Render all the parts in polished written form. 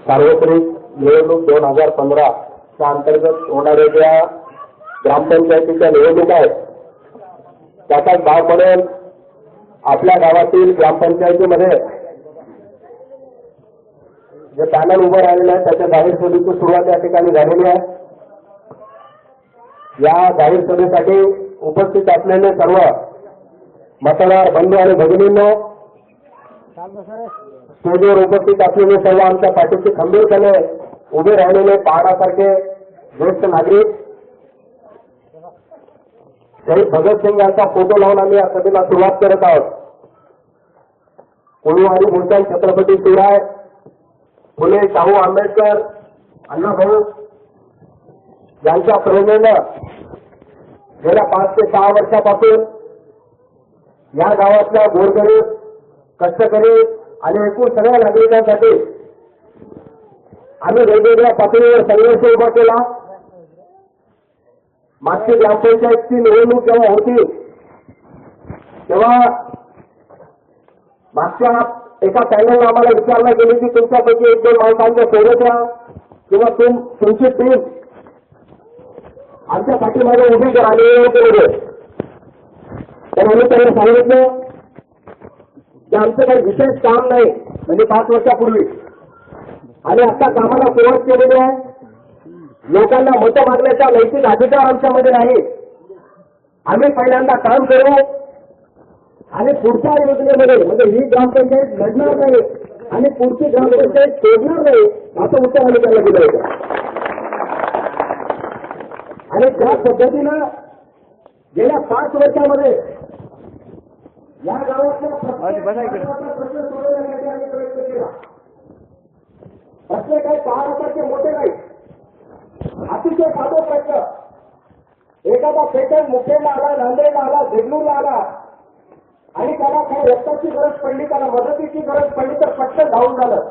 सार्वत्रिक निवडणूक 2015 च्या अंतर्गत होणाऱ्या ज्या ग्रामपंचायतीच्या निवडणूक आहेत त्याचाच भाग म्हणून आपल्या गावातील ग्रामपंचायतीमध्ये जे पॅनल उभं राहिलेलं आहे त्याच्या जाहीर सभेची सुरुवात या ठिकाणी झालेली आहे। या जाहीर सभेसाठी उपस्थित असलेले सर्व मतदार बंधू आणि भगिनींनो, स्टेजवर उपस्थित असलेले सर्व आमच्या पाठीशी खंबीरपणे उभे राहिलेले पहाडासारखे ज्येष्ठ नागरिक, शहीद भगतसिंग यांचा फोटो लावून आम्ही या सभेला सुरुवात करत आहोत। कोळीवाडी भूषण छत्रपती शिवराय फुले शाहू आंबेडकर अण्णाभाऊ यांच्या प्रेरणेनं गेल्या 5 ते 6 वर्षापासून या गावातल्या गोरगरीब, कष्टकरी आणि एकूण सगळ्या नागरिकांसाठी आम्ही वेगवेगळ्या पातळीवर संघर्ष उभा केला। मागची ग्रामपंचायतची निवडणूक जेव्हा होती तेव्हा मागच्या एका पॅनलनं आम्हाला विचारणा केली की तुमच्यापैकी 1-2 माणसांच्या सोबत राहा किंवा तुमची टीम आमच्या पाठीमागे उभी करा आणि तर आम्ही त्यांना सांगितलं की आमचं काही विशेष काम नाही, म्हणजे 5 वर्षापूर्वी आणि आता कामाला सुरुवात केलेली आहे। लोकांना मतं मागण्याचा नैतिक अधिकार आमच्यामध्ये नाही। आम्ही पहिल्यांदा काम करू आणि पुढच्या योजनेमध्ये म्हणजे ही ग्रामपंचायत लढणार नाही आणि पुढची ग्रामपंचायत सोडणार नाही असं उत्तर आम्ही त्यांना दिलं होतं। आणि त्या पद्धतीनं गेल्या 5 वर्षामध्ये या गावातल्या प्रश्न सोडवण्यासाठी आम्ही प्रयत्न केला। प्रश्न काही पहाडासारखे मोठे नाही, अतिशय साधे प्रश्न। एखादा पेशंट मुखेडला आला, नांदेडला आला, देगलूरला आला आणि त्याला काही रक्ताची गरज पडली, त्याला मदतीची गरज पडली तर पटकन धावून झालं।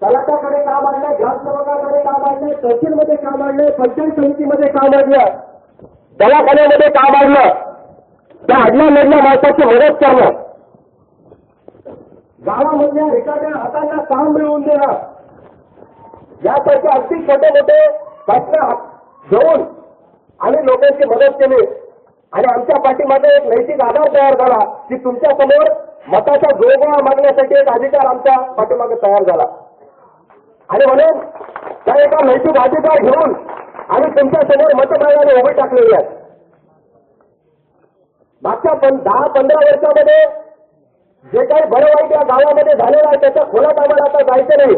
तलाठ्याकडे काम आणलं, ग्रामसेवकाकडे काम आणलं, तहसीलमध्ये काम आणलं, पंचायत समितीमध्ये काम आणलं, दवाखान्यामध्ये काम आणलं, त्या अडल्या मधल्या माणसाची मदत करणं, गावामधल्या एखाद्या हातांना काम मिळवून देणं, यासारखे अगदी छोटे मोठे प्रश्न घेऊन आणि लोकांची मदत केली। आणि आमच्या पाठीमागे एक नैतिक आधार तयार झाला की तुमच्या समोर मताचा जोगवा मागण्यासाठी एक अधिकार आमच्या पाठीमागे तयार झाला। आणि म्हणून त्या एका नैतिक अधिकार घेऊन आणि तुमच्या समोर मतदाराने उभे टाकलेले आहेत। मागच्या 10-15 वर्षामध्ये जे काही बरं वाईट या गावामध्ये झालेलं आहे त्याच्या खोलात आम्हाला आता जायचं नाही।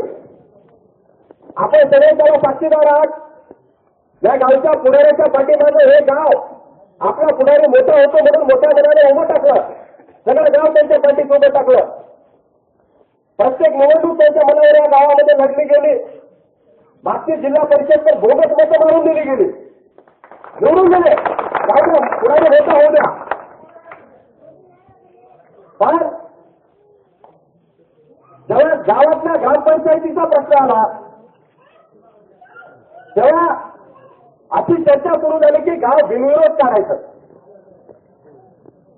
आपण सगळे त्याला साक्षीदार आहात। या गावच्या पुढाऱ्याच्या पाठीमागे हे गाव आपला पुढारी मोठा होतो म्हणून मोठ्या मनाने उभं टाकलं, सगळं गाव त्यांच्या पाठीत उभं टाकलं। प्रत्येक निवडणूक त्यांच्या मनावर या गावामध्ये लढली गेली। मागची जिल्हा परिषद तर बोगस मतं मारून दिली गेली, निवडून गेले, गावला पुढारी मोठा होऊ द्या। पण जेव्हा गावातल्या ग्रामपंचायतीचा प्रश्न आला तेव्हा अशी चर्चा सुरू झाली की गाव बिनविरोध काढायचं।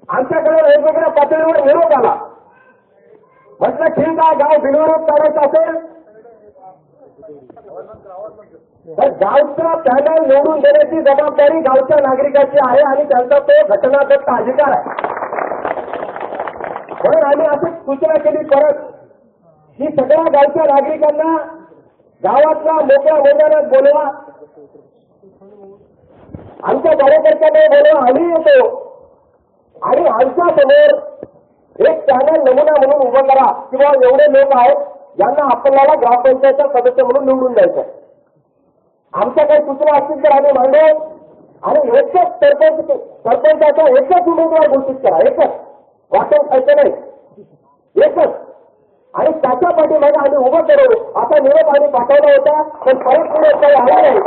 आमच्याकडे वेगवेगळ्या पातळीवर विरोध आला। म्हटलं ठीक आहे, गाव बिनविरोध काढायचं असेल तर गावचा पॅनल निवडून देण्याची जबाबदारी गावच्या नागरिकाची आहे आणि त्यांचा तो घटनादत्त अधिकार आहे। म्हणून आम्ही अशी सूचना केली परत की सगळ्या गावच्या नागरिकांना गावातल्या मोकळ्या मैदानात बोलवा, आमच्या कार्यकर्त्यांना बोलवा, आम्ही येतो आणि आमच्या समोर एक पॅनल नमुना म्हणून उभं करा किंवा एवढे लोक आहेत ज्यांना आपल्याला ग्रामपंचायतचा सदस्य म्हणून निवडून द्यायचं। आमच्या काही सूचना असतील तर आम्ही मांडू आणि एकच सरपंचाचा एकच उमेदवार घोषित करा, एकच, वाटप खायचं नाही, एकच, आणि त्याच्या पाठीमागे आम्ही उभं करू असा निरोप आम्ही पाठवला होता। पण परत निरोप काही आला नाही।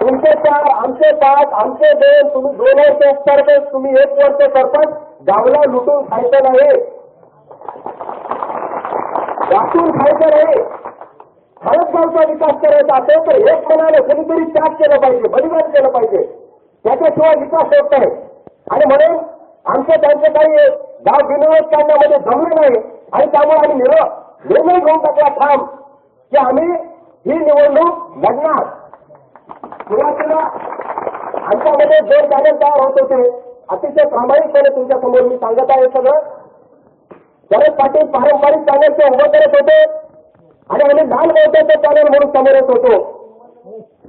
तुमचे 4, आमचे 5, आमचे 2, तुम्ही 2 वर्ष सरपंच, तुम्ही 1 वर्ष सरपंच, गावला लुटून खायचं नाही, वाटून खायचं नाही। खरंच गावचा विकास करायचा असेल तर एक मनाने कोणीतरी त्याग केलं पाहिजे, बलिदान केलं पाहिजे, त्याच्याशिवाय विकास होत नाही। आणि म्हणून आमचं त्यांचं काही गाव बिनविरोध काढण्यामध्ये जमलं नाही आणि त्यामुळे आम्ही निर्णय घेऊन टाकला ठाम की आम्ही ही निवडणूक लढणार. सुरुवातीला आमच्यामध्ये 2 चॅनल तयार होत होते. अतिशय प्रामाणिकपणे तुमच्या समोर मी सांगत आहे सगळं. शरद पाटील पारंपरिक चॅनलचे उभं करत होते आणि आम्ही लाल मोर्चाचं चॅनल म्हणून समोर येत होतो.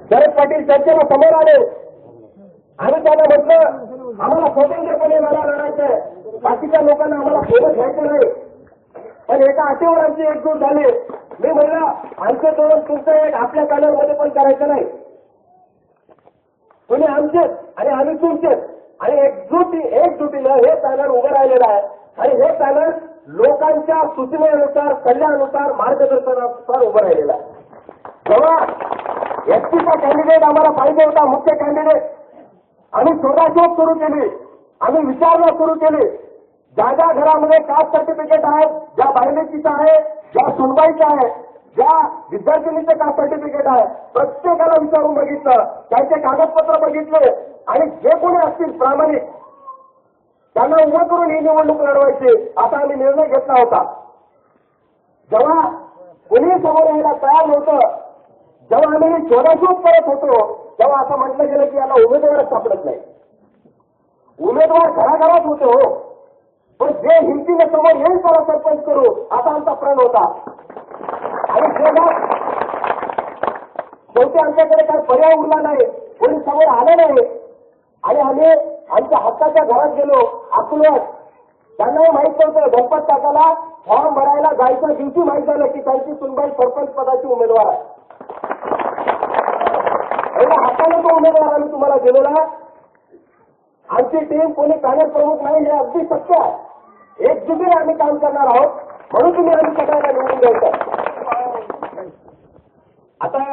शरद पाटील चर्चेला समोर आले. आम्ही त्यांना म्हटलं आम्हाला स्वतंत्रपणे लढायचंय, बाकीच्या लोकांना आम्हाला सोबत घ्यायचं नाही. पण एका अटीवर आमची एकजूट झाली. मी म्हणलं आमचं धोरण तुमचं एक आपल्या चॅनलमध्ये पण करायचं नाही. तुम्ही आमचेच आणि आम्ही तुमचेच आणि एकजुटीनं हे पॅनल उभं राहिलेलं आहे आणि हे पॅनल लोकांच्या सूचनेनुसार, कल्याणानुसार, मार्गदर्शनानुसार उभं राहिलेलं आहे. जेव्हा एसटीचा कॅन्डिडेट आम्हाला पाहिजे होता, मुख्य कॅन्डिडेट, आम्ही शोधाशोध सुरू केली, आम्ही विचारणा सुरू केली. ज्या ज्या घरामध्ये कास्ट सर्टिफिकेट आहेत, ज्या बायलेकीचं आहे, ज्या सुनबाईचं आहे, ज्या विद्यार्थिनीचं कास्ट सर्टिफिकेट आहे, प्रत्येकाला विचारून बघितलं, त्यांचे कागदपत्र बघितले आणि जे कोणी असतील प्रामाणिक त्यांना उभं करून ही निवडणूक लढवायची असा आम्ही निर्णय घेतला होता. जेव्हा कुणी समोर यायला तयार नव्हतं, जेव्हा आम्ही शोधाशोध करत होतो, तेव्हा असं म्हटलं गेलं की याला उमेदवारच सापडत नाही. उमेदवार घराघरात होते हो, पण जे हिमतीने समोर येईल त्याला सरपंच करू असा आमचा प्रण होता. आणि शेवटी आमच्याकडे काही पर्याय उरला नाही, कोणी समोर आलं नाही आणि आम्ही आमच्या हक्काच्या घरात गेलो. अकोल्यात त्यांनाही माहित नव्हतं. गणपत काकाला फॉर्म भरायला जायच्या दिवशी माहित झालं की त्यांची सुनबाई सरपंच पदाची उमेदवार आहे. पहिल्या हाताने तो उमेदवार आम्ही तुम्हाला दिलेला. आमची टीम कोणी पॅनल प्रमुख नाही हे अगदी सत्य आहे. एकजुटीने आम्ही काम करणार आहोत, म्हणून तुम्ही आम्ही सगळ्यांना निवडून द्यायचं. आता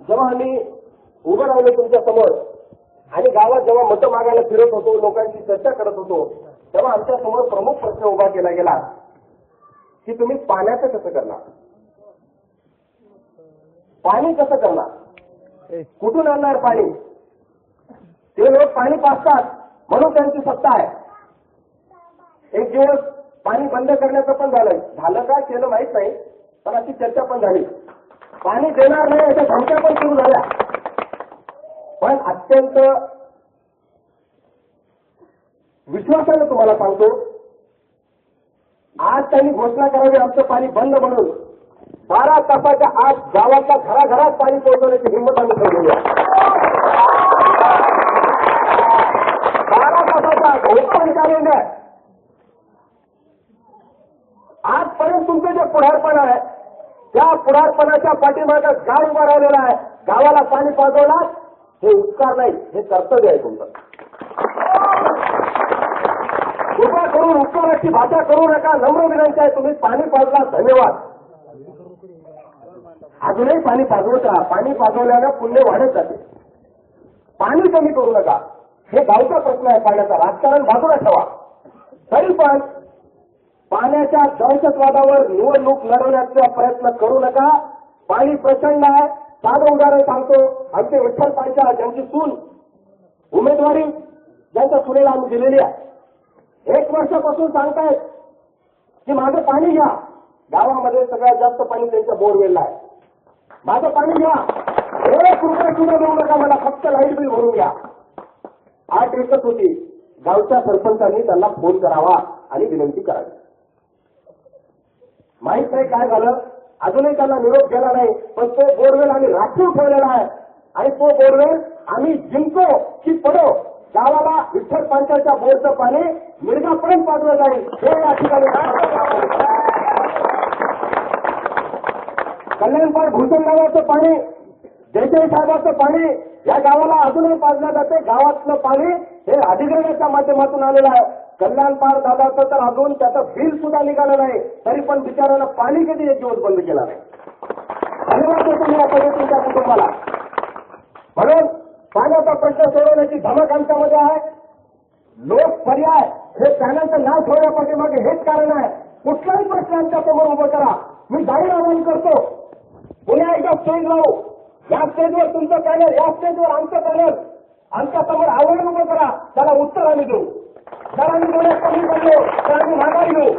जेव्हा आम्ही उभं राहिलो तुमच्या समोर आणि गावात जेव्हा मतं मागायला फिरत होतो, लोकांची चर्चा करत होतो, तेव्हा आमच्या समोर प्रमुख प्रश्न उभा केला गेला की तुम्ही पाण्याचं कसं करणार, पाणी कसं करणार, कुठून आणणार पाणी. ते लोक पाणी पाजतात म्हणून त्यांची सत्ता आहे. एक दिवस पाणी बंद करण्याचं पण झालं का केलं माहित नाही, पण अशी चर्चा पण झाली. पाणी देणार नाही अशा धमक्या पण सुरू झाल्या. पण अत्यंत विश्वासानं तुम्हाला सांगतो, आज त्यांनी घोषणा करावी आमचं पाणी बंद म्हणून 12 तासाच्या आत गावाच्या घराघरात पाणी पोहोचवण्याची हिंमत आम्ही ठेवलेली आहे. 12 तासाच्या ओपन चॅलेंज आहे. आजपर्यंत तुमचं जे पुढारपण आहे त्या पुढारपणाच्या पाठीमागे गाव उभा राहिलेला आहे. गावाला पाणी पाजवणार हे उपकार नाही, हे कर्तव्य आहे तुमचं. कृपा करून उपकाराची भाषा करू नका. नम्र विनंती आहे, तुम्ही पाणी पाजला धन्यवाद. अजूनही पाणी पाजवत राहा. पाणी पाजवल्यानं पुण्य वाढत जाते. पाणी कमी करू नका. हे गावचा प्रश्न आहे पाण्याचा. राजकारण बाजूला ठेवा. तरी पण पाण्याच्या दहशतवादावर निवडणूक लढवण्याचा प्रयत्न करू नका. पाणी प्रचंड आहे. साधं उदाहरण सांगतो. आमचे विठ्ठल पांचाळ ज्यांची सून उमेदवारी ज्यांच्या सुनेला आम्ही दिलेली आहे, 1 वर्षापासून सांगतायत की माझं पाणी घ्या. गावामध्ये सगळ्यात जास्त पाणी त्यांच्या बोरवेलला आहे. माझं पाणी घ्या, 1 रुपया सुद्धा देऊ नका मला, फक्त लाईट बिल भरून घ्या. आठ एकच होती. गावच्या सरपंचांनी त्यांना फोन करावा आणि विनंती करावी. माहित नाही काय झालं, अजूनही त्यांना निरोप गेला नाही. पण तो बोरवेल आम्ही राखीव ठेवलेला आहे आणि तो बोरवेल आम्ही जिंको की पडो गावाला विठ्ठल पांचाळच्या बोरचं पाणी मिरगापर्यंत पाजलं जाईल हे या ठिकाणी. कल्याणपाड भूषण गावाचं पाणी, देसाई साहेबांचं पाणी या गावाला अजूनही पाजलं जाते. गावातलं पाणी हे अधिग्रहणाच्या माध्यमातून आलेलं आहे. कल्याणपाड दादाचं तर अजून त्याचं बिल सुद्धा निघालं नाही, तरी पण बिचारानं पाणी कधी 1 दिवस बंद केला नाही. धन्यवाद देतो मी आता तुमच्या कुटुंबाला. म्हणून पाण्याचा प्रश्न सोडवण्याची धमक आमच्यामध्ये आहे. लोक पर्याय हे पॅनलचं नाव ठेवण्यापाठीमागे हेच कारण आहे. कुठलाही प्रश्न आमच्या समोर उभं करा, मी जाहीर आवाहन करतो. पुन्हा एकदा स्टेज लावू. या स्टेजवर तुमचं पॅनल, या स्टेजवर आमचं पॅनल, आमच्या समोर आव्हान उभं करा, त्याला उत्तर आम्ही देऊ. जर आम्ही बोलत कमी पडलो तर आम्ही माघारी घेऊ.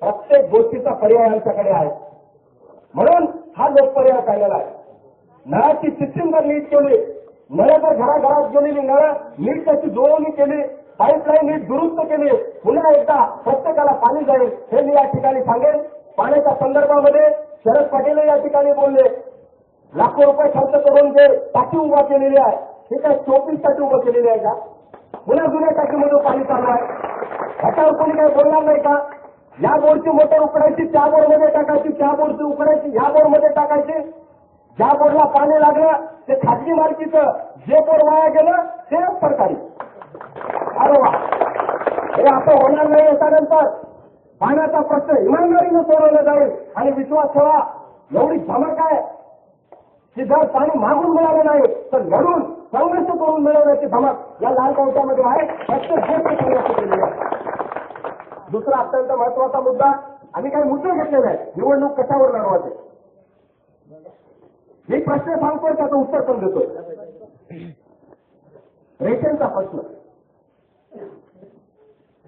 प्रत्येक गोष्टीचा पर्याय आमच्याकडे आहे. म्हणून हा लोकपर्याय काढलेला आहे. नळाची सिस्टीम जर नीट केली, नळ जर घराघरात गेलेली नळ नीट त्याची जुळवणी केली, पाईपलाईन नीट दुरुस्त केली, पुन्हा एकदा प्रत्येकाला पाणी जाईल, हे मी या ठिकाणी सांगेन. पाण्याच्या संदर्भामध्ये शरद पाटील या ठिकाणी बोलले. लाखो रुपये खर्च करून जे टाकी उभा केलेली आहे, हे काय 24 टाकी उभं केलेली आहे का? पुन्हा जुन्या टाकीमध्ये पाणी चालू आहे. ह्याच्यावर कोणी काही बोलणार नाही का? या बोरची मोटर उकडायची, त्या बोरमध्ये टाकायची, त्या बोरची उकडायची, ह्या बोरमध्ये टाकायची. ज्या बोरला पाणी लागलं ते खाजगी मालकीचं, जे बोर वाया गेलं ते सरकारी. अरे वा, हे असं होणार नाही. याच्यानंतर पाण्याचा प्रश्न इमानदारीनं सोडवला जाईल. आणि विश्वास ठेवा, एवढी धमक आहे की जर पाणी मागून मिळालं नाही तर लढून संघर्ष करून मिळवण्याची धमक या लाल कवचामध्ये आहे. प्रत्येक गोष्ट संघर्ष केलेली आहे. दुसरा अत्यंत महत्वाचा मुद्दा, आम्ही काही मुद्दे घेतलेले आहेत. निवडणूक कशावर लढवायचे, मी प्रश्न सांगतोय, त्याचं उत्तर पण देतोय. रेशनचा प्रश्न.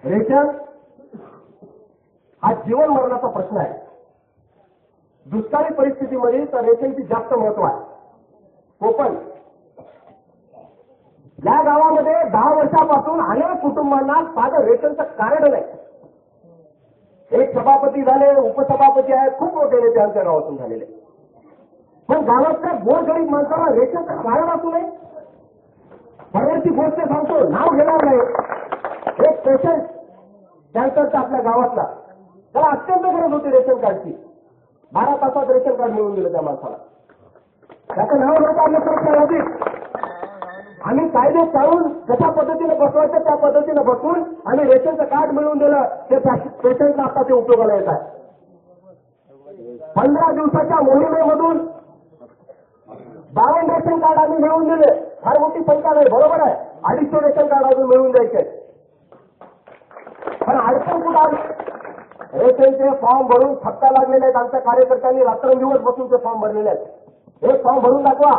रेशन हा जीवन मरणाचा प्रश्न आहे. दुष्काळी परिस्थितीमध्ये तर रेशनची जास्त महत्व आहे. कोकण या गावामध्ये 10 वर्षापासून अनेक कुटुंबांना साधं रेशनचं कार्ड नाही. एक सभापती झाले, उपसभापती आहेत, खूप मोठे नेते आमच्या गावातून झालेले. पण गावातल्या गोरगरीब माणसाला रेशनचं कार्ड असू नये. परवाची गोष्ट सांगतो, नाव घेणार नाही. एक पेशंट कॅन्सरचा आपल्या गावातला, त्याला अत्यंत गरज होती रेशन कार्डची. 12 तासात रेशन कार्ड मिळून दिलं त्या माणसाला. त्याचं नाव नव्हतं आम्ही सुरक्षा यादीत. आम्ही कायदे चालून कशा पद्धतीने बसवायचं त्या पद्धतीने बसवून आम्ही रेशनचं कार्ड मिळवून दिलं. ते पेशंटला आता ते उपयोगाला येत आहे. 15 दिवसाच्या मोहिमेमधून 52 रेशन कार्ड आम्ही मिळवून दिले. फार मोठी संख्या नाही, बरोबर आहे. 250 रेशन कार्ड अजून मिळवून द्यायचे. पण अडचण कुठं आली? रेशनचे फॉर्म भरून थक्का लागलेले आहेत. आमच्या कार्यकर्त्यांनी रात्रंदिवस बसून ते फॉर्म भरलेले आहेत. एक फॉर्म भरून दाखवा,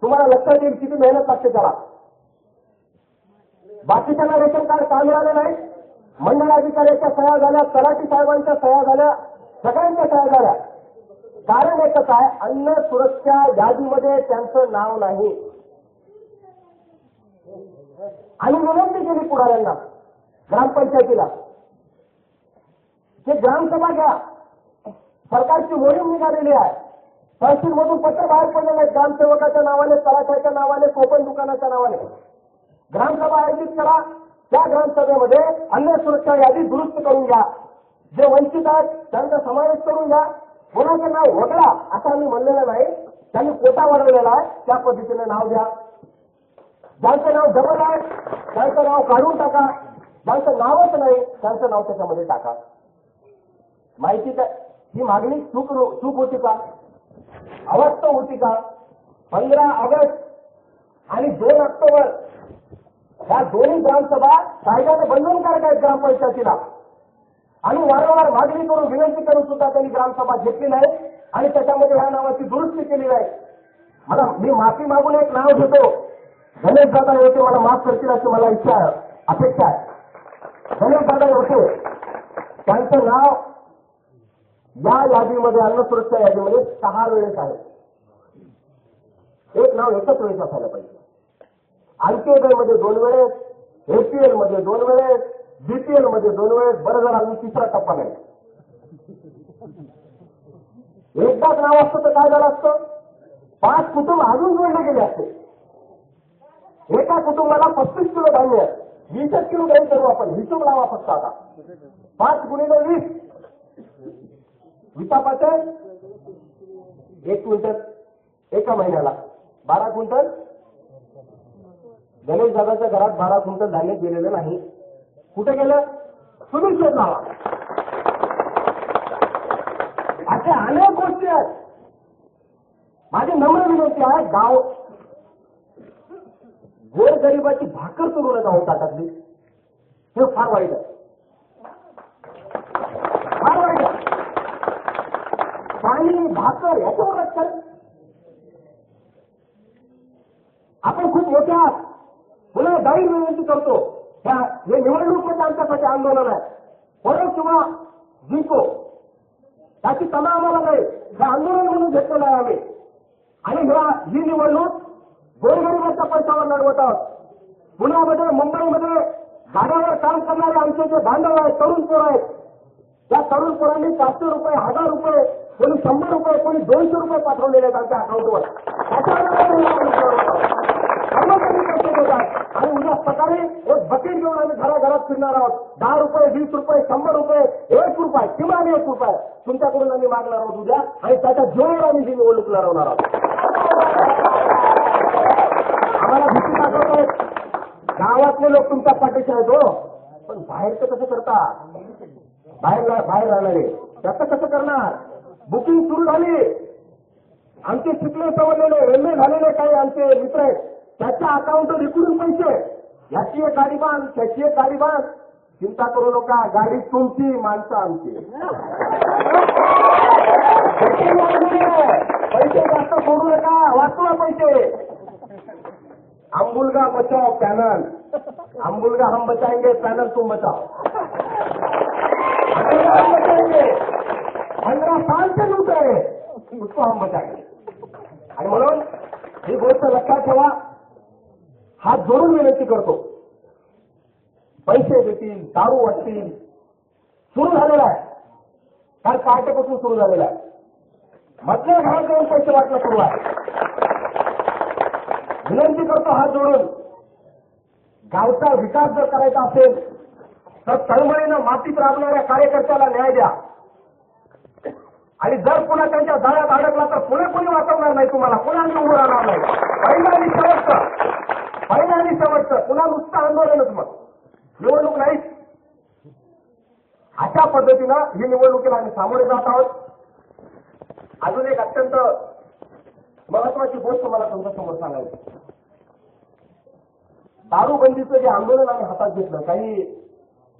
तुम्हाला लक्षात येईल किती मेहनत लागते त्याला. बाकीच्यांना रेशन कार्ड का मिळाले नाही? मंडळ अधिकाऱ्याच्या सह्या झाल्या, तलाठी साहेबांच्या सह्या झाल्या, सगळ्यांच्या सह्या झाल्या. कारण एकच आहे, अन्न सुरक्षा यादीमध्ये त्यांचं नाव नाही. आणि विनंती केली पुढाऱ्यांना, ग्रामपंचायतीला, ते ग्रामसभा घ्या. सरकारची मोहीम निघालेली आहे. तहसीलमधून पत्र बाहेर पडलेलं आहे, ग्रामसेवकाच्या नावाने, तलाठ्याच्या नावाने, कोकण दुकानाच्या नावाने. ग्रामसभा आयोजित करा. त्या ग्रामसभेमध्ये अन्न सुरक्षा यादी दुरुस्त करून घ्या. जे वंचित आहेत त्यांचा समावेश करून घ्या. कोणाचं नाव वगळा असं आम्ही म्हणलेलं नाही. त्यांनी कोटा वाढवलेला आहे, त्या पद्धतीने नाव घ्या. ज्यांचं नाव डबल आहे त्यांचं नाव काढून टाका. ज्यांचं नावच नाही त्यांचं नाव त्याच्यामध्ये टाका. माहिती काय, ही मागणी चूक होती का? अवस्था होती का? 15 ऑगस्ट आणि 2 ऑक्टोबर या दोन्ही ग्रामसभा कायद्याने बंधनकारक आहेत ग्रामपंचायतीला. आणि वारंवार मागणी करून, विनंती करून सुद्धा त्यांनी ग्रामसभा घेतली नाही आणि त्याच्यामध्ये ह्या नावाची दुरुस्ती केली नाही. मी माफी मागून एक नाव घेतो, गणेश दादा होते. मला माफ करतील अशी मला इच्छा आहे, अपेक्षा आहे. गणेश दादा होते, त्यांचं नाव या यादीमध्ये, अन्न सुरक्षा यादीमध्ये 6 वेळेस आहे. एक नाव एकच वेळेस असायला पाहिजे. अंत्योदय मध्ये 2 वेळेस, एपीएल मध्ये 2 वेळेस, बीपीएल मध्ये 2 वेळेस. बरं झालं अजून 3रा टप्पा नाही. एकदाच नाव असतं तर काय झालं असतं? 5 कुटुंब अजून जोडले गेले असते. एका कुटुंबाला 35 किलो धान्य, 20 किलो गहू करू आपण. हिशोब लावा फक्त आता. 5 गुणिले 20, 20 1 क्विंटल एका महिन्याला. 12 क्विंटल. गणेश दादाच्या घरात 12 क्विंटल धान्य गेलेलं नाही. कुठे गेलं? तुम्ही शोध लावा. अशा अनेक गोष्टी आहेत. माझी नम्र विनंती आहे, गाव गोरगरिबाची भाकर करू नका हो ताटातली. हे फार वाईट आहे, फार वाईट आहे. पाणी, भाकर याच्यावर लक्षात. आपण खूप मोठे आहात. पुन्हा जाहीर विनंती करतो, हे निवडणूक मध्ये आमच्यासाठी आंदोलन आहे. परत किंवा जिंको, त्याची तमा आम्हाला नाही. हे आंदोलन म्हणून घेतलेलं आहे आम्ही. आणि ही निवडणूक गोरगरिबाच्या पैशावर लढवत आहोत. पुण्यामध्ये, मुंबईमध्ये गाड्यावर काम करणारे आमचे जे बांधव आहेत, तरुण पोरं आहेत, त्या तरुण पोरांनी 500 रुपये, 1000 रुपये, कोणी 100 रुपये, कोणी 200 रुपये पाठवलेले आहेत आमच्या अकाउंटवर. आणि उद्या सकाळी एक बकेट घेऊन आम्ही घराघरात फिरणार आहोत. 10 रुपये, 20 रुपये, 100 रुपये, 1 रुपये, किमान 1 रुपये तुमच्याकडून आम्ही मागणार आहोत उद्या. आणि त्याच्या जोरावर आम्ही ही निवडणूक लढवणार आहोत. आम्हाला भीती दाखवत गावातले लोक तुमच्या पाठीचे आहेत हो, पण बाहेरचं कसं करता? बाहेर राहणारे त्याचं कसं करणार? बुकिंग सुरू झाली. आमचे शिकले सवरलेले MA झालेले काही आमचे मित्र आहेत, त्याच्या अकाउंटवर इकडून पैसे, याची एक गाडी बांध, त्याची एक गाडी बांध. चिंता करू नका, गाडी तुमची, माणसं आमची. पैसे जास्त सोडू नका, वाचवा पैसे. अंबुलगा बचाओ पॅनल, अंबुलगा हम बचाएंगे, पॅनल तुम बचाओ. 15 साल से लूट रहे उसको हम बचाएंगे. आणि म्हणून ही गोष्ट लक्षात ठेवा. हात जोडून विनंती करतो, पैसे देतील, दारू वाटतील, सुरू झालेला आहे. काल पहाटेपासून सुरू झालेला आहे. मधल्या घरात जाऊन पैसे वाटणं सुरू आहे. विनंती करतो हात जोडून, गावचा विकास जर करायचा असेल तर तळमळीनं मातीत राबणाऱ्या कार्यकर्त्याला न्याय द्या. आणि जर पुन्हा त्यांच्या जाळ्यात अडकला तर पुन्हा कोणी वाचवणार नाही तुम्हाला, पुन्हा उभं राहणार नाही. पहिलं आणि शेवटचं पुन्हा नुसतं आंदोलनच, मग निवडणूक नाही. अशा पद्धतीनं ही निवडणुकीला आम्ही सामोरे जात आहोत. अजून एक अत्यंत महत्वाची गोष्ट मला तुमच्या समोर सांगायची. दारूबंदीचं जे आंदोलन आम्ही हातात घेतलं, काही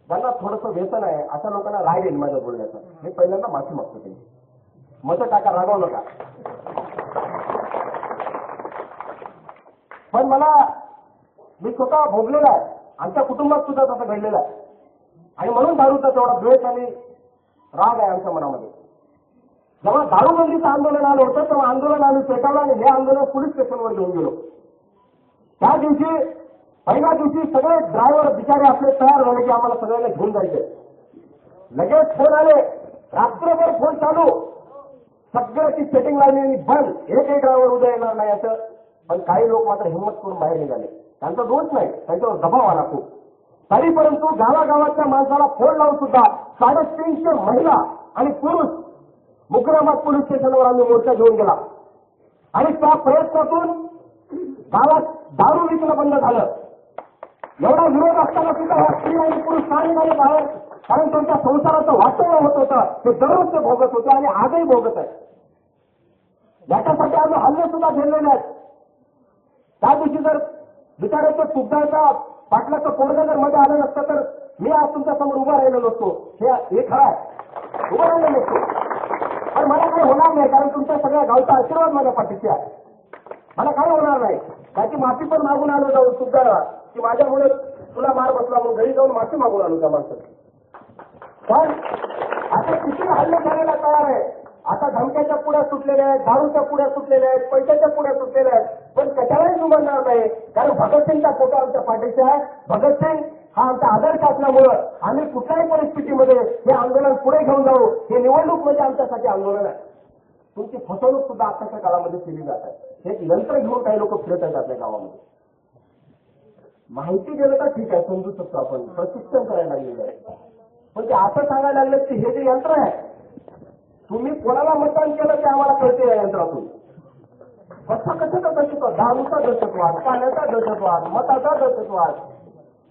ज्यांना थोडंसं व्यसन आहे अशा लोकांना राग येईल माझ्या बोलण्याचा. मी पहिल्यांदा माफी मागतो. त्यांनी मतं टाका, रागावू नका. पण मी स्वतः भोगलेला आहे, आमच्या कुटुंबात सुद्धा तसं घडलेलं आहे. आणि म्हणून दारूचा तेवढा द्वेष आणि राग आहे आमच्या मनामध्ये. जेव्हा दारूबंदीचं आंदोलन आलं होतं तेव्हा आंदोलन आम्ही पेटवलं आणि हे आंदोलन पोलीस स्टेशनवर घेऊन गेलो. त्या दिवशी, पहिल्या दिवशी सगळे ड्रायव्हर बिचारे आपले तयार झाले की आम्हाला सगळ्यांना घेऊन जायचे. लगेच फोन आले, रात्रभर फोन चालू, सगळ्याची सेटिंग लावली आणि बंद. एकही ड्रायव्हर उद्या येणार नाही असं. पण काही लोक मात्र हिंमत करून बाहेर निघाले. त्यांचा दोष नाही, त्यांच्यावर दबाव आला खूप. तरी परंतु गावागावातल्या माणसाला फोन लावून सुद्धा 350 महिला आणि पुरुष मुकराबाद पोलीस स्टेशनवर आम्ही मोर्चा घेऊन गेला. आणि त्या प्रयत्नातून गावात दारू विकणं बंद झालं. एवढा विरोध असताना सुद्धा ह्या स्त्री आणि पुरुष का निघाले बाहेर? कारण त्यांच्या संसाराचं वास्तव्य होत होतं, ते दररोज ते भोगत होते आणि आजही भोगत आहे. याच्यासाठी आम्ही हल्ले सुद्धा झेललेले आहेत. त्या दिवशी जर बिचाराचं तुगदाचा पाटलाचं पोरगं जर मध्ये आलं नसतं तर मी आज तुमच्या समोर उभा राहिलो नसतो. हे खरं आहे, उभा राहिलो नसतो. पण मला काही होणार नाही, कारण तुमच्या सगळ्या गावचा आशीर्वाद माझ्या पाठीशी आहे. मला काही होणार नाही. त्याची माफी पण मागून आलो जाऊन तुगदाला, की माझ्यामुळे तुला मार बसला म्हणून घरी जाऊन माफी मागून आलो त्या माणसाची. पण आता किती हल्ले करायला तयार आहे. आता धमक्याच्या पुढ्या सुटलेल्या आहेत, दारूच्या पुढ्या सुटलेल्या आहेत, पैशाच्या पुढ्या सुटलेल्या आहेत. पण कशालाही जुमानणार नाही, कारण भगतसिंगचा फोटो आमच्या पाठीशी आहे. भगतसिंग हा आमचा आदर्श असल्यामुळं आम्ही कुठल्याही परिस्थितीमध्ये हे आंदोलन पुढे घेऊन जाऊ. हे निवडणूक म्हणजे आमच्यासाठी आंदोलन आहे. तुमची फसवणूक सुद्धा आताच्या काळामध्ये केली जात आहे. हे यंत्र घेऊन काही लोक फिरत आहेत आपल्या गावामध्ये. माहिती दिलं तर ठीक आहे, समजू शकतो आपण, प्रशिक्षण करायला लागलेलं आहे. पण ते असं सांगायला लागलं की हे जे यंत्र आहे, तुम्ही कोणाला मतदान केलं ते आम्हाला कळते या यंत्रातून. कशाचं दहशतवाद? दारूचा दहशतवाद, पाण्याचा दहशतवाद, मताचा दहशतवाद.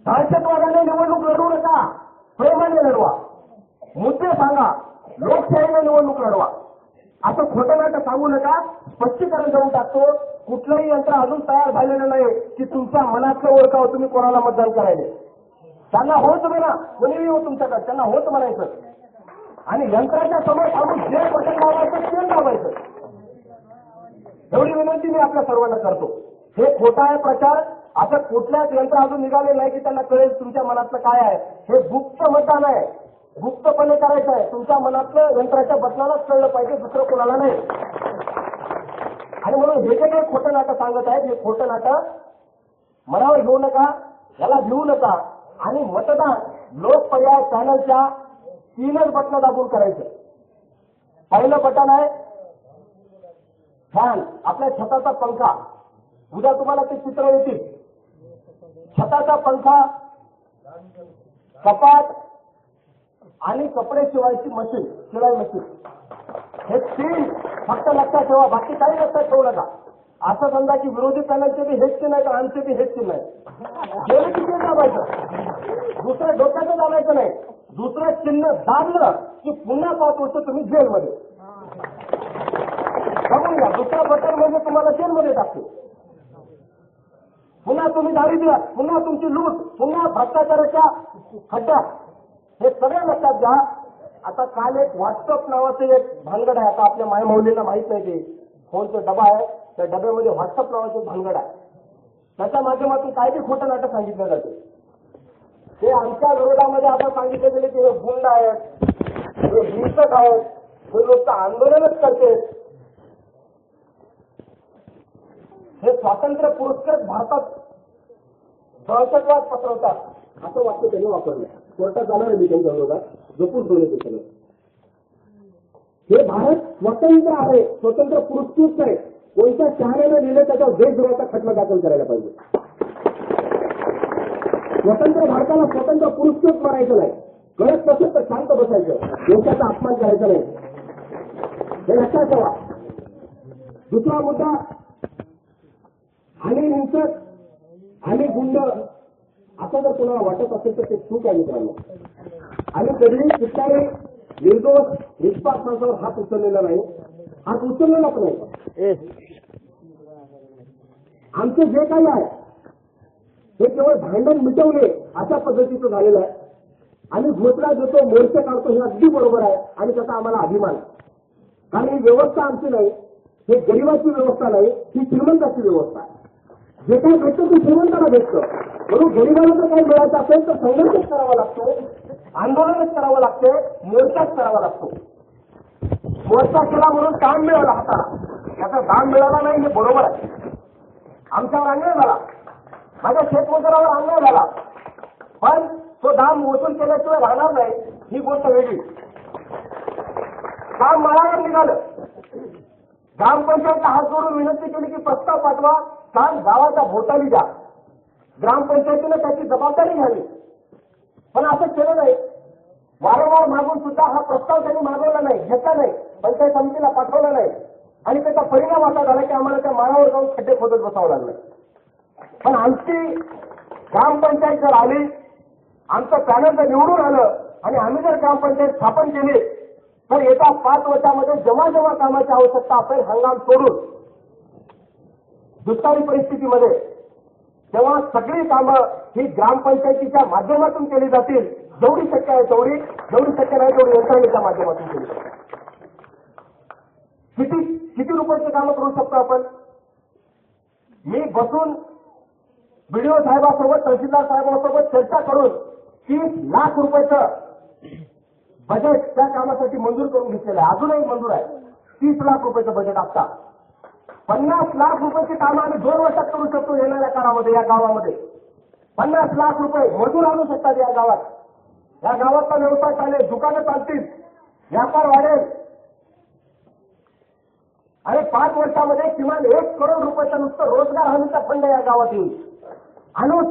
दहशतवादाने निवडणूक लढवू नका, प्रेमाने लढवा. मुद्दे सांगा, लोकशाहीने निवडणूक लढवा. असं खोटं नाटक सांगू नका. स्पष्टीकरण देऊन टाकतो, कुठलंही यंत्र अजून तयार झालेलं नाही की तुमच्या मनातलं ओळखावं तुम्ही कोणाला मतदान करायचे. त्यांना होत म्हणा, कोणीही हो तुमच्याकडे, त्यांना होत म्हणायचं आणि यंत्राच्या समोर सांगून जे बटन लावायचं ते दाबायचं. एवढी विनंती मी आपल्या सर्वांना करतो. हे खोटा आहे प्रचार. असं कुठल्याच यंत्र अजून निघाले नाही की त्यांना कळेल तुमच्या मनातलं काय आहे. हे गुप्त मतदान आहे. गुप्तपणे करायचं आहे. तुमच्या मनातलं यंत्राच्या बटनालाच कळलं पाहिजे, दुसरं कोणाला नाही. आणि म्हणून हे जे काही खोटं नाटक सांगत आहेत, हे खोटं नाटक मनावर घेऊ नका, याला घेऊ नका. आणि मतदान लोकपर्याय चॅनलच्या 3च बटन दाबून करायचं. पहिलं बटन आहे फॅन, आपल्या छताचा पंखा. उद्या तुम्हाला ते चित्र येतील. छताचा पंखा, कपाट आणि कपडे शिवायची मशीन, शिलाई मशीन, हे 3 फक्त लक्षात ठेवा. बाकी काही लक्षात ठेवू नका. असं समजा की विरोधी पॅनलचे बी हेच चिन्ह आहे तर आमचे बी हेच चिन्ह आहे. गेले की ते दाबायचं, दुसरं डोक्याचं दाबायचं नाही. दुसरं चिन्ह दाबलं की पुन्हा 5 वर्ष तुम्ही जेलमध्ये. बघून घ्या, दुसरं बटन म्हणजे तुम्हाला जेलमध्ये टाकतो. पुन्हा तुम्ही दारू द्या, पुन्हा तुमची लूट, पुन्हा भ्रष्टाचाराच्या खड्ड्यात. हे सगळं लक्षात घ्या. आता काल एक व्हॉट्सअप नावाचं एक भानगड आहे. आता आपल्या मायमौलीला माहित नाही, ते फोनचा डबा आहे, त्या डब्यामध्ये व्हॉट्सअप नावाचं भानगड आहे. त्याच्या माध्यमातून काय ते खोटं नाटक सांगितलं जाते. ते आमच्या विरोधामध्ये आता सांगितलं गेले की हे गुंड आहेत, हे हिंसक आहेत, हे लोक आंदोलनच करते. हे स्वातंत्र्य पुरस्कृत भारतात दहशतवाद पसरवतात असं वाक्य त्यांनी वापरलं. कोर्टात जाणार आहे मी त्यांच्या विरोधात, जपून ठेवले ते सगळं. हे भारत स्वतंत्र आहे, स्वतंत्र पुरस्कृत आहे. कोणत्या चहाण्यानं लिहिलं त्याच्यावर देशद्रोहाचा खटला दाखल करायला पाहिजे. स्वतंत्र भारताला स्वतंत्र पुरस्कृत करायचं नाही. गरज नसेल तर शांत बसायचं, देशाचा अपमान करायचा नाही, हे लक्षात ठेवा. दुसरा मुद्दा, आणि हिंसक आणि गुंड असं जर कोणाला वाटत असेल तर ते चूक आहे मित्रांनो. आणि कधी कुठल्याही निर्दोष निष्पाप माणसावर हात उचललेला नाही, हात उचललेलाच नाही. आमचे जे काही आहे हे केवळ भांडण मिटवले अशा पद्धतीचं झालेलं आहे. आम्ही घोषणा देतो, मोर्चे काढतो, हे अगदी बरोबर आहे आणि त्याचा आम्हाला अभिमान. कारण ही व्यवस्था आमची नाही, हे गरिबाची व्यवस्था नाही, ही श्रीमंताची व्यवस्था आहे. जे काही भेटतं ते श्रीमंताला भेटतं. म्हणून गरिबाला जर काही मिळायचं असेल तर संघर्षच करावा लागतो, आंदोलनच करावं लागते, मोर्चाच करावा लागतो. मोर्चा केला म्हणून काम मिळाला हाताला, त्याचा दाम मिळाला नाही हे बरोबर आहे. आमच्यावर अन्याय झाला, माझ्या शेतमजुरावर अन्याय झाला, पण तो दाम वसूल केल्याशिवाय राहणार नाही ही गोष्ट वेगळी. काम माळावर निघालं, ग्रामपंचायतला हात जोडून विनंती केली की प्रस्ताव पाठवा, काम गावाच्या भोवताली द्या. ग्रामपंचायतीनं त्याची जबाबदारी घ्यावी, पण असं केलं नाही. वारंवार मागून सुद्धा हा प्रस्ताव त्यांनी मागवला नाही, घेतला नाही, पंचायत समितीला पाठवला नाही. आणि त्याचा परिणाम असा झाला की आम्हाला त्या माळावर जाऊन खड्डे खोदत बसावं लागलं. पण आमची ग्रामपंचायत जर आली, आमचं पॅनल जर निवडून आलं आणि आम्ही जर ग्रामपंचायत स्थापन केली तर येत्या 5 वर्षामध्ये जेव्हा जेव्हा कामाची आवश्यकता असेल, हंगाम सोडून दुष्काळी परिस्थितीमध्ये, तेव्हा सगळी कामं ही ग्रामपंचायतीच्या माध्यमातून केली जातील. जेवढी शक्य आहे तेवढी, जेवढी शक्य नाही तेवढी यंत्रणेच्या माध्यमातून केली जातील. किती रुपयाची कामं करू शकतो आपण? मी बसून बीडीओ साहेबांसोबत, तहसीलदार साहेबांसोबत चर्चा करून 30 लाख रुपयाचं बजेट त्या कामासाठी मंजूर करून घेतलेलं आहे. अजूनही मंजूर आहे. 30 लाख रुपयाचं बजेट आता. 50 लाख रुपयाची कामं आम्ही 2 वर्षात करू शकतो. येणाऱ्या काळामध्ये या गावामध्ये 50 लाख रुपये मजूर आणू शकतात या गावात. या गावातला व्यवसाय चालेल, दुकानं चालतील, व्यापार वाढेल आणि 5 वर्षामध्ये किमान 1 करोड रुपयाचा नुसतं रोजगार हमीचा फंड या गावात येईल. आणूच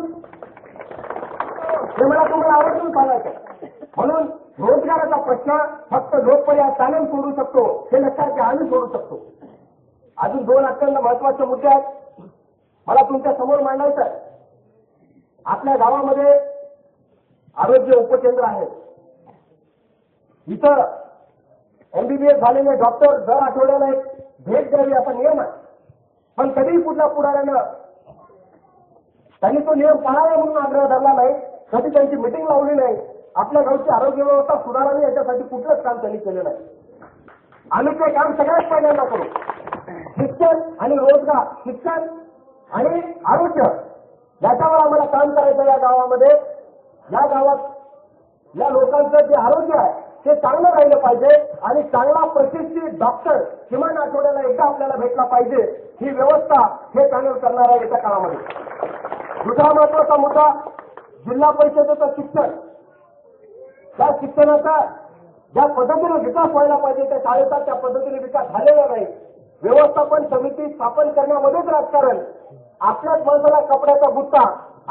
हे मला तुम्हाला आवर्जून सांगायचं. म्हणून रोजगाराचा प्रश्न फक्त लोकपर्याय चॅनल सोडू शकतो, हे लक्षात घ्या. आम्ही सोडू शकतो. अजून 2 अत्यंत महत्वाचे मुद्दे आहेत मला तुमच्या समोर मांडायचं आहे. आपल्या गावामध्ये आरोग्य उपकेंद्र आहे. इथं एमबीबीएस झालेले डॉक्टर दर आठवड्याला एक भेट द्यावी असा नियम आहे. पण कधी कुठल्या पुढाऱ्यानं त्यांनी तो नियम पाळावा म्हणून आग्रह धरला नाही, कधी त्यांची मिटिंग लावली नाही, आपल्या गावची आरोग्य व्यवस्था सुधारावी याच्यासाठी कुठलंच काम त्यांनी केलं नाही. आम्ही ते काम सगळ्यात पहिल्यांदा करू. शिक्षण आणि रोजगार, शिक्षण आणि आरोग्य याच्यावर आम्हाला काम करायचं या गावामध्ये. या गावात या लोकांचं जे आरोग्य आहे ते चांगलं राहिलं पाहिजे आणि चांगला प्रतिष्ठित डॉक्टर किमान आठवड्याला एकदा आपल्याला भेटला पाहिजे, ही व्यवस्था हे पॅनल करणार आहे येत्या काळामध्ये. दुसरा महत्वाचा मुद्दा जिल्हा परिषदेचं शिक्षण. त्या शिक्षणाचा ज्या पद्धतीने विकास व्हायला पाहिजे त्या शाळेचा त्या पद्धतीने विकास झालेला नाही. व्यवस्थापन समिती स्थापन करण्यामध्येच राजकारण, आपल्याच माणसाला कपड्याचा गुत्ता,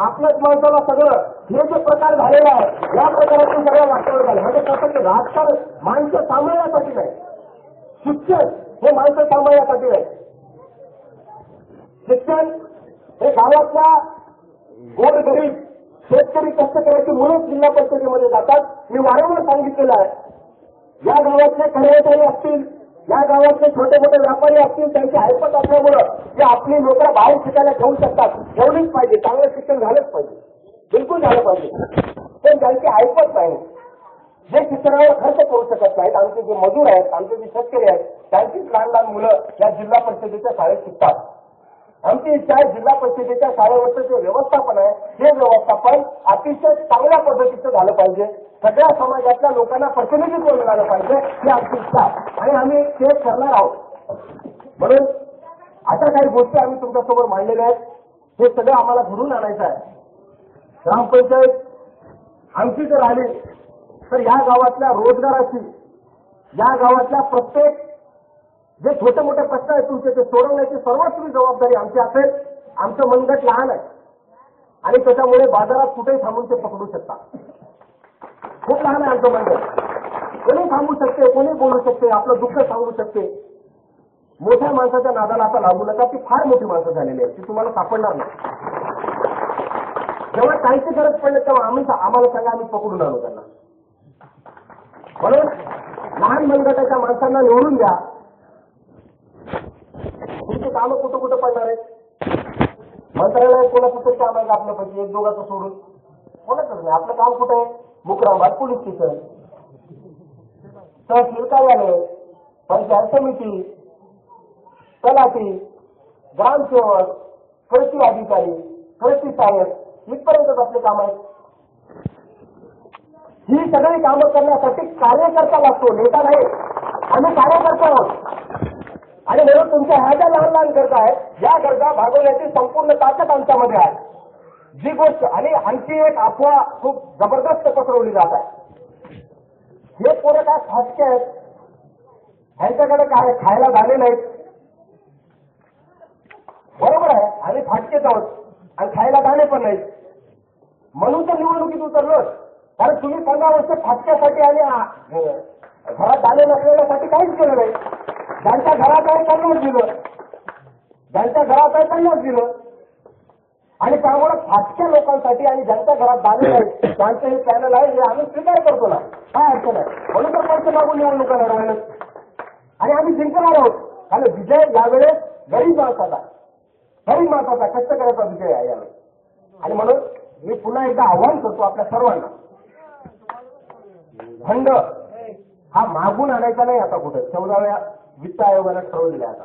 आपल्याच माणसाला सगळं हे जे प्रकार झालेला आहे या प्रकारातून सगळं वातावरण झालं. म्हणजे कसं की राजकारण माणसं सांभाळण्यासाठी नाही, शिक्षण हे माणसं सांभाळण्यासाठी नाही. शिक्षण हे गावातल्या गोरगरीब शेतकरी कष्टकऱ्याची मुलं जिल्हा परिषदेमध्ये जातात. मी वारंवार सांगितलेलं आहे, या गावातले कर्मचारी असतील, या गावातले छोटे मोठे व्यापारी असतील, त्यांची ऐपत असल्यामुळं ते आपली लोकं बाहेर शिकायला घेऊ शकतात. ठेवलीच पाहिजे, चांगलं शिक्षण झालंच पाहिजे, बिलकुल झालं पाहिजे. पण ज्यांची ऐपत नाही, जे शिक्षणावर खर्च करू शकत नाहीत, आमचे जे मजूर आहेत, आमचे जे शेतकरी आहेत, त्यांचीच लहान लहान मुलं या जिल्हा परिषदेच्या शाळेत शिकतात. आमची इच्छा आहे जिल्हा परिषदेच्या शाळेवरचं जे व्यवस्थापन आहे हे व्यवस्थापन अतिशय चांगल्या पद्धतीचं झालं पाहिजे. सगळ्या समाजातल्या लोकांना प्रतिनिधित्व मिळालं पाहिजे ही आमची इच्छा आहे आणि आम्ही ते करणार आहोत. म्हणून अशा काही गोष्टी आम्ही तुमच्यासमोर मांडलेल्या आहेत. हे सगळं आम्हाला घडून आणायचं आहे. ग्रामपंचायत आमची जर आली तर या गावातल्या रोजगाराची, या गावातल्या प्रत्येक जे छोटे मोठे प्रश्न आहेत तुमचे ते सोडवण्याची सर्वस्वी जबाबदारी आमची असेल. आमचं मनगट लहान आहे आणि त्याच्यामुळे बाजारात कुठेही थांबून ते पकडू शकता. खूप लहान आहे आमचं मनगट. कोणी थांबू शकते, कोणी बोलू शकते, आपलं दुःख सांगू शकते. मोठ्या माणसाच्या नादाला आता लागू नका, ती फार मोठी माणसं झालेली आहेत, ती तुम्हाला सापडणार नाही. जेव्हा काहीची गरज पडली तेव्हा आम्हाला सांगा, आम्ही पकडून आणू त्यांना. म्हणून लहान मनगटाच्या माणसांना निवडून द्या. तुमची कामं कुठं कुठं पडणार आहेत? मंत्रालयात कोणा कुठं काम आहे का आपल्यापैकी एक दोघांचं सोडून? कोणाच नाही. आपलं काम कुठं आहे? मुक्राबाद पोलीस स्टेशन, तहसील कार्यालय, पंचायत समिती, तलाठी, ग्रामसेवक, कृषी अधिकारी, कृषी सहाय्यक इथपर्यंतच आपले काम आहेत. ही सगळी कामं करण्यासाठी कार्यकर्ता लागतो, नेता नाही. आम्ही कार्यकर्ता आहोत आणि म्हणून तुमच्या ह्या ज्या लहान लहान गरजा आहेत या गरजा भागवण्याची संपूर्ण ताकद आमच्यामध्ये आहे. जी गोष्ट आणि आणखी एक अफवा खूप जबरदस्त पसरवली जात आहे. हे पोरं काय फाटके आहेत, ह्यांच्याकडे काय खायला झाले नाहीत. बरोबर आहे, आम्ही फाटकेच आहोत आणि खायला दाणे पण नाहीत म्हणून तर निवडणुकीत उतरलो. कारण तुम्ही 15 वर्ष फाटक्यासाठी आणि घरात दाणे नसलेल्यासाठी काहीच केलं नाही. ज्यांच्या घरात आहे त्यांनाच दिलं, ज्यांच्या घरात आहे त्यांनाच दिलं आणि त्यामुळे फाटक्या लोकांसाठी आणि ज्यांच्या घरात दाणे नाही त्यांचं हे पॅनल आहे हे आम्ही स्वीकार करतो ना, काय अडचण आहे. म्हणून तर पैसे मागून निवडणुका लढवायला आणि आम्ही जिंकणार आहोत. कारण विजय यावेळेस गरीब माणसाचा कष्ट करायचा विजय आहे यावेळेस. आणि म्हणून मी पुन्हा एकदा आव्हान करतो आपल्या सर्वांना, फंड हा मागून आणायचा नाही. आता कुठे 14व्या वित्त आयोगानं ठरवलेला आहे. आता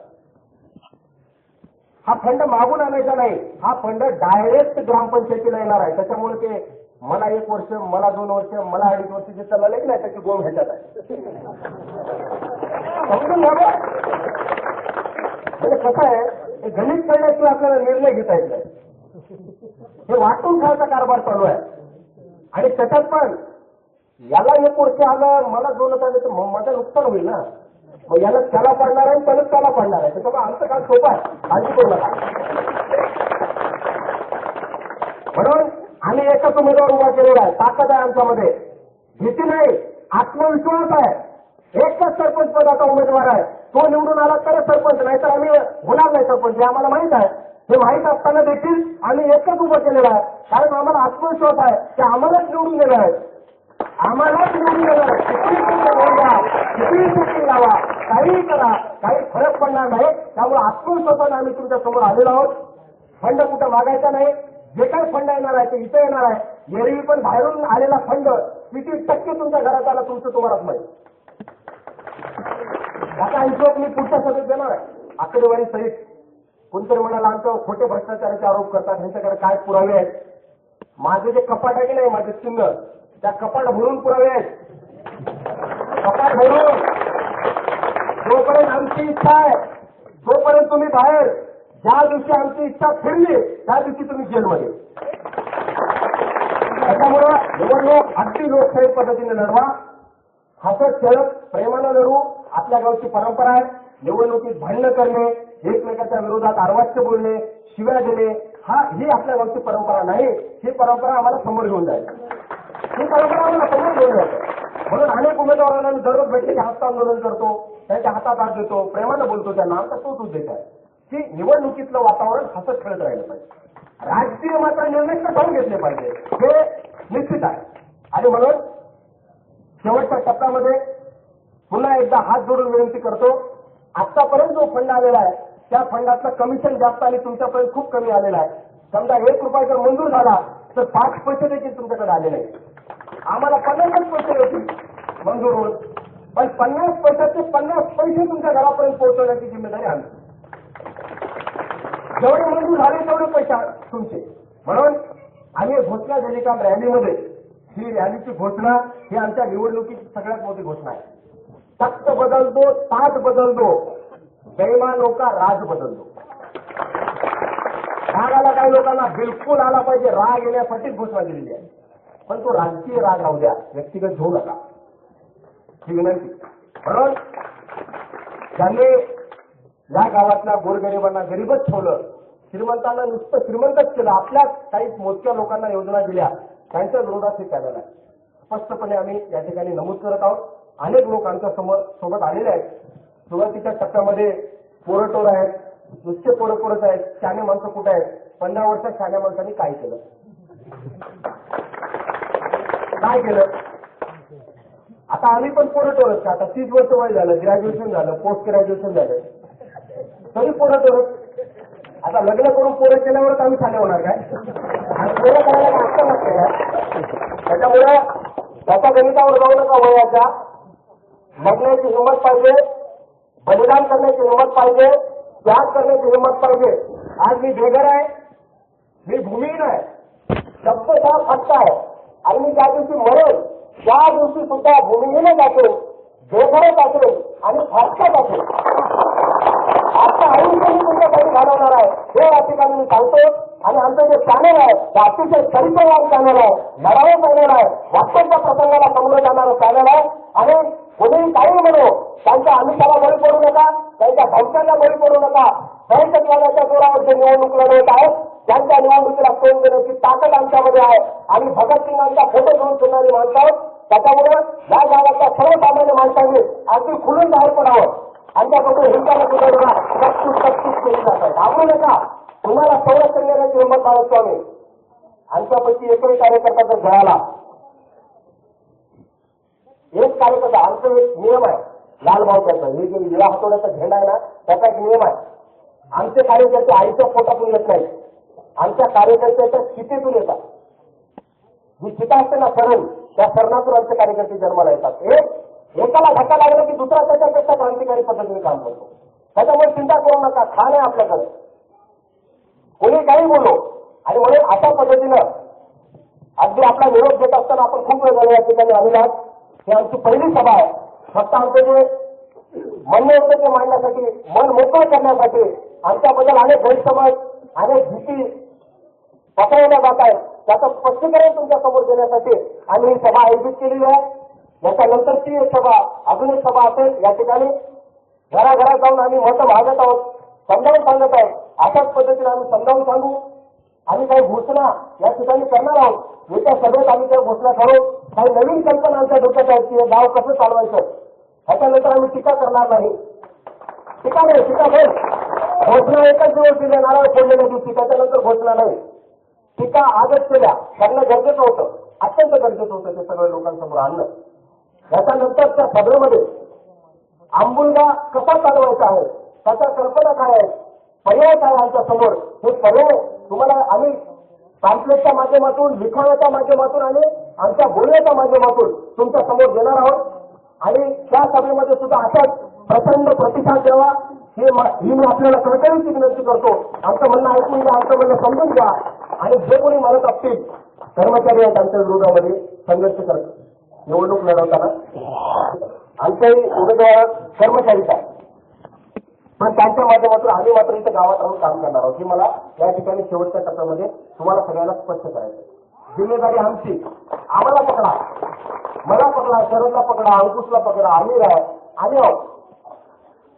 हा फंड मागून आणायचा नाही, हा फंड डायरेक्ट ग्रामपंचायतीला येणार आहे. त्याच्यामुळे ते मला 1 वर्ष, मला 2 वर्ष, मला 2.5 वर्ष जे चाललं नाही त्याची गोम ह्याच्यात आहे. समजून घ्या. म्हणजे कसं आहे, हे गणित करण्याशिवाय आपल्याला निर्णय घेता येत नाही. हे वाटून खायचा कारभार चालू आहे आणि त्याच्यात पण याला 1 वर्ष आलं, मला 2 आलं तर माझं नुकसान होईल ना. मग याला त्याला पडणार आहे, परत त्याला पडणार आहे. त्याच्यामुळे आमचं काम सोपं आहे, काळजी करू नका. म्हणून आम्ही एकच उमेदवार उभा केलेला आहे. ताकद आहे आमच्यामध्ये, भीती नाही, आत्मविश्वास आहे. एकच सरपंच पदाचा उमेदवार आहे, तो निवडून आला तरच सरपंच, नाही तर आम्ही होणार नाही सरपंच. हे आम्हाला माहित आहे. हे माहीत असताना देखील आम्ही एकच उभं केलेलं आहे. कारण आम्हाला आत्मविश्वास आहे की आम्हालाच निवडून देणार आहे, आम्हालाच निवडून देणार आहे. किती शक्ती लावा, काही करा, काही फरक पडणार नाही. त्यामुळे आत्मविश्वासाने आम्ही तुमच्या समोर आलेलो आहोत. फंड कुठं मागायचा नाही. जे काही फंड येणार आहे ते इथं येणार आहे. एरवी पण बाहेरून आलेला फंड किती टक्के तुमच्या घरात आला तुमचं तुम्हालाच माहिती. त्याचा हिशोब मी पुढच्या सभेत देणार आहे आकडेवारी सहित. कोणतरी म्हणाला आमच्यावर खोटे भ्रष्टाचाराचे आरोप करतात, ह्यांच्याकडे काय पुरावे आहेत. माझे जे कपाट आहे की नाही, माझे चिन्ह त्या कपाट भरून पुरावे आहेत. कपाट भरून. जोपर्यंत आमची इच्छा आहे तोपर्यंत तुम्ही बाहेर. ज्या दिवशी आमची इच्छा फिरली त्या दिवशी तुम्ही जेलमध्ये. त्याच्यामुळं निवडणूक अगदी लोकशाही पद्धतीने लढवा. हसत खेळत प्रेमानं लढू. आपल्या गावची परंपरा आहे. निवडणुकीत भांडणं करणे, एकमेकांच्या विरोधात अर्वाच्य बोलणे, शिव्या देणे ही आपल्या गावची परंपरा नाही. ही परंपरा आम्हाला समोर घेऊन जायची. ही परंपरा आम्हाला समोर घेऊन जायची. म्हणून अनेक उमेदवारांना मी दररोज भेटले की हस्त आंदोलन करतो, त्यांच्या हातात हात देतो, प्रेमानं बोलतो त्यांना. आमचा तोच उद्देश आहे की निवडणुकीतलं वातावरण हसत खेळत राहिलं पाहिजे. राजकीय मात्र निर्णय कठोर घेतले पाहिजे हे निश्चित आहे. आणि म्हणून शेवटच्या टप्प्यामध्ये पुन्हा एकदा हात जोडून विनंती करतो. आतापर्यंत जो फंड आलेला आहे त्या फंडातलं कमिशन जास्त आणि तुमच्यापर्यंत खूप कमी आलेलं आहे. समजा 1 रुपया जर मंजूर झाला तर 5 पैसे देखील तुमच्याकडे आले नाही. आम्हाला 50 पैसे होतील मंजूर होऊन, पण 50 पैशाचे 50 पैसे तुमच्या घरापर्यंत पोहोचवण्याची जिम्मेदारी आमची. जेवढे मंजूर झाले तेवढे पैसे तुमचे. म्हणून आम्ही घोषणा दिली का रॅलीमध्ये, ही रॅलीची घोषणा ही आमच्या निवडणुकीची सगळ्यात मोठी घोषणा आहे. तख्त बदलतो, ताज बदलतो, बेईमानों का राज बदलतो. रागाला काही लोकांना बिलकुल आला पाहिजे, राग येण्यासाठीच घोषणा दिलेली आहे. पण तो राजकीय राग राहू द्या, व्यक्तिगत घेऊ नका ही विनंती. म्हणून त्यांनी या गावातल्या गोरगरिबांना गरीबच ठेवलं, श्रीमंतांना नुसतं श्रीमंतच केलं. आपल्या काही मोजक्या लोकांना योजना दिल्या, त्यांच्या विरोधात हे केलेलं आहे. स्पष्टपणे आम्ही या ठिकाणी नमूद करत आहोत. अनेक लोक आमच्या सोबत आलेले आहेत. सुरुवातीच्या टप्प्यामध्ये पोरटोर आहेत, नुसते पोरच आहेत. शहाणे माणसं कुठे आहेत? 15 वर्षात शहाण्या माणसांनी काय केलं? काय केलं? आता आम्ही पण पोरटोरच का? आता 30 वर्ष वय झालं, ग्रॅज्युएशन झालं, पोस्ट ग्रॅज्युएशन झालं, तरी पोरटोरच. आता लग्न करून पोरं केल्यावरच आम्ही छाने होणार काय? आणि पोरं करायला काय लागते काय? त्याच्यामुळे त्याच्या गणितावर जाऊ नका. वयाच्या लग्नाची हिंमत पाहिजे, बलिदान करण्याची हिंमत पाहिजे, त्याग करण्याची हिंमत पाहिजे. आज मी बेघर आहे, मी भूमिहीन आहे, शब्दशः फक्त आहे. आणि मी ज्या दिवशी मरेल त्या दिवशी सुद्धा भूमिहीनच असेल, बेघरच असेल आणि फारसाच असेल. आता आयुष्य मी तुमच्यासाठी घालवणार आहे हे या ठिकाणी मी सांगतो. आणि आमचं जे चॅनल आहे ते अतिशय चरित्रवान चॅनल आहे, लढाऊ चॅनल आहे, वास्तवच्या प्रसंगाला समोर जाणारं चॅनल आहे. आणि कोणीही काही म्हणू, त्यांच्या आमिषाला बळी पडू नका, त्यांच्या धमक्यांना बळी पडू नका. दहशतवादाच्या जोरावर जे निवडणूक लढवत आहेत त्यांच्या निवडणुकीला तोंड देण्याची ताकद आमच्यामध्ये आहे. आणि भगतसिंगांचा फोटो घेऊन फिरणारी माणसं आहोत. त्याच्यामुळे या गावातल्या सर्वसामान्य माणसांनी अगदी खुलून बाहेर पडावं. आमच्याकडून हिंसाला सुधारणा सक्तीच केली जात आहे. घाबरू नका. तुम्हाला संरक्षण देण्याची हिंमत बाळगतो आम्ही. आमच्यापैकी एकही कार्यकर्ता जर घराला एक कार्यकर्ता, आमचा एक नियम आहे लालबाव त्याचा, हे जे निळा हातोड्याचा झेंडा आहे ना त्याचा एक नियम आहे. आमचे कार्यकर्ते आईच्या पोटातून येत नाहीत, आमच्या कार्यकर्त्याच्या चितेतून येतात. जी चिता असते ना सरण, त्या सरणातून आमचे कार्यकर्ते जन्माला येतात. एकाला धक्का लागला की दुसरा त्याच्यापेक्षा क्रांतिकारी पद्धतीने काम करतो. त्याच्यामुळे चिंता करू नका, खाण आहे आपल्याकडे, कोणी काही बोलो. आणि म्हणून अशा पद्धतीनं अगदी आपला निरोप देत असताना आपण खूप वेळ झाला या ठिकाणी आलेला आहात. ही आमची पहिली सभा आहे. फक्त आमचे जे म्हणणे होते ते मांडण्यासाठी, मन मोकळं करण्यासाठी आमच्याबद्दल अनेक गैरसमज, अनेक भीती पसरवल्या जात आहेत. त्याचं स्पष्टीकरण तुमच्या समोर देण्यासाठी आम्ही ही सभा आयोजित केलेली आहे. याच्यानंतरची एक सभा, अजून एक सभा असेल. या ठिकाणी घराघरात जाऊन आम्ही मतं मागत आहोत, समजावून सांगत आहोत. अशाच पद्धतीने आम्ही समजावून सांगू. आम्ही काही घोषणा या ठिकाणी करणार आहोत. येत्या सभेत आम्ही त्या घोषणा करू. काही नवीन कल्पना आमच्या डोक्यात आहेत की हे गाव कसं चालवायचं. त्याच्यानंतर आम्ही टीका करणार नाही. टीका नाही, टीका नाही. घोषणा एकच दिवस दिल्या, नारळ फोडलेल्या दिवशी, त्याच्यानंतर घोषणा नाही. टीका आजच केल्या करणं गरजेचं होतं, अत्यंत गरजेचं होतं ते सगळं लोकांसमोर आणणं. त्याच्यानंतरच्या सभेमध्ये आंबुलगा कसा चालवायचा आहे, त्याच्या कल्पना काय आहेत, पर्याय काय आमच्या समोर, हे पर्याय तुम्हाला आम्ही पॅम्पलेटच्या माध्यमातून, लिखाणाच्या माध्यमातून आणि आमच्या बोलण्याच्या माध्यमातून तुमच्या समोर देणार आहोत. आणि त्या सभेमध्ये सुद्धा अशाच प्रचंड प्रतिसाद द्यावा ही मी आपल्याला कळकळीची विनंती करतो. आमचं म्हणणं ऐकून घ्या, आमचं म्हणणं समजून घ्या. आणि जे कोणी म्हणत असतील कर्मचारी आहेत आमच्या विरोधामध्ये संघर्ष करत निवडणूक लढवताना आमच्याही उमेदवार कर्मचारीच आहे, पण त्यांच्या माध्यमातून आम्ही मात्र इथं गावात राहून काम करणार आहोत. हे मला या ठिकाणी शेवटच्या टप्प्यामध्ये तुम्हाला सगळ्यांना स्पष्ट करायचं. जिम्मेदारी आमची. आम्हाला पकडा, मला पकडा, शरदला पकडा, अंकुशला पकडा, आम्ही आहोत.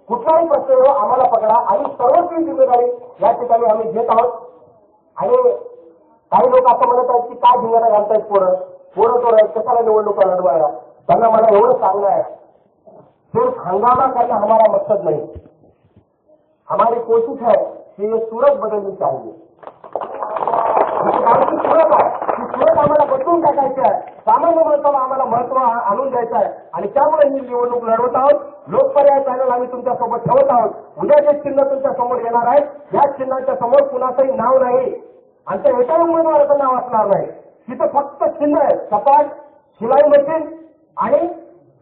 कुठलाही प्रश्न येऊ आम्हाला पकडा आणि सर्वस्वी जिम्मेदारी या ठिकाणी आम्ही घेत आहोत. आणि काही लोक असं म्हणत आहेत की काय धिंगाणा घालतायत पोरं आहेत, कशाला निवडणुका लढवायला. त्यांना मला एवढं सांगणं आहे, सिर्फ हंगामा करना हमारा मकसद नहीं, हमारी कोशिश है कि ये सूरत बदलनी चाहिए. गावची सूरत आहे, ती सूरत आम्हाला बदलून टाकायची आहे. सामान्य माणसाला आम्हाला महत्व आणून द्यायचं आहे आणि त्यामुळे ही निवडणूक लढवत आहोत. लोकपर्याय चॅनल आम्ही तुमच्या सोबत ठेवत आहोत. उद्या जे चिन्ह तुमच्या समोर येणार आहे, या चिन्हाच्या समोर कुणाचंही नाव नाही, आमच्या एकाही उमेदवाराचं नाव असणार नाही. तिथं फक्त चिन्ह आहे, सपाट, शिलाई मशीन आणि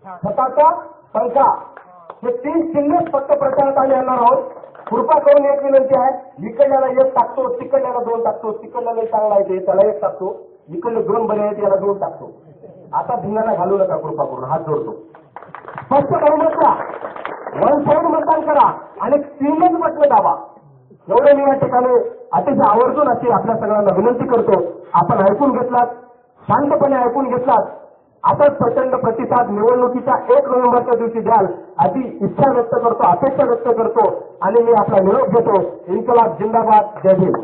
स्वतःचा पंखा. हे 3 चिन्ह फक्त प्रचारात आम्ही आणणार आहोत. कृपा करून एक विनंती आहे, इकडल्याला 1 टाकतो, तिकडल्याला 2 टाकतो, तिकडल्याला चांगला आहे त्याला 1 टाकतो, इकडले 2 बरे आहेत याला 2 टाकतो. आता धिंगाणा घालू नका, कृपा करून हात जोडतो. स्पष्ट बहुमत द्या, 1 साइड मतदान करा आणि 3च बटणं दाबा. एवढं मी या ठिकाणी अतिशय आवर्जून अशी आपल्या सगळ्यांना विनंती करतो. आपण ऐकून घेतलात, शांतपणे ऐकून घेतलात. आताच प्रचंड प्रतिसाद निवडणुकीच्या 1 नोव्हेंबरच्या दिवशी द्याल अशी इच्छा व्यक्त करतो, अपेक्षा व्यक्त करतो आणि मी आपला निरोप घेतो. इन्कलाब जिंदाबाद. जय हिंद.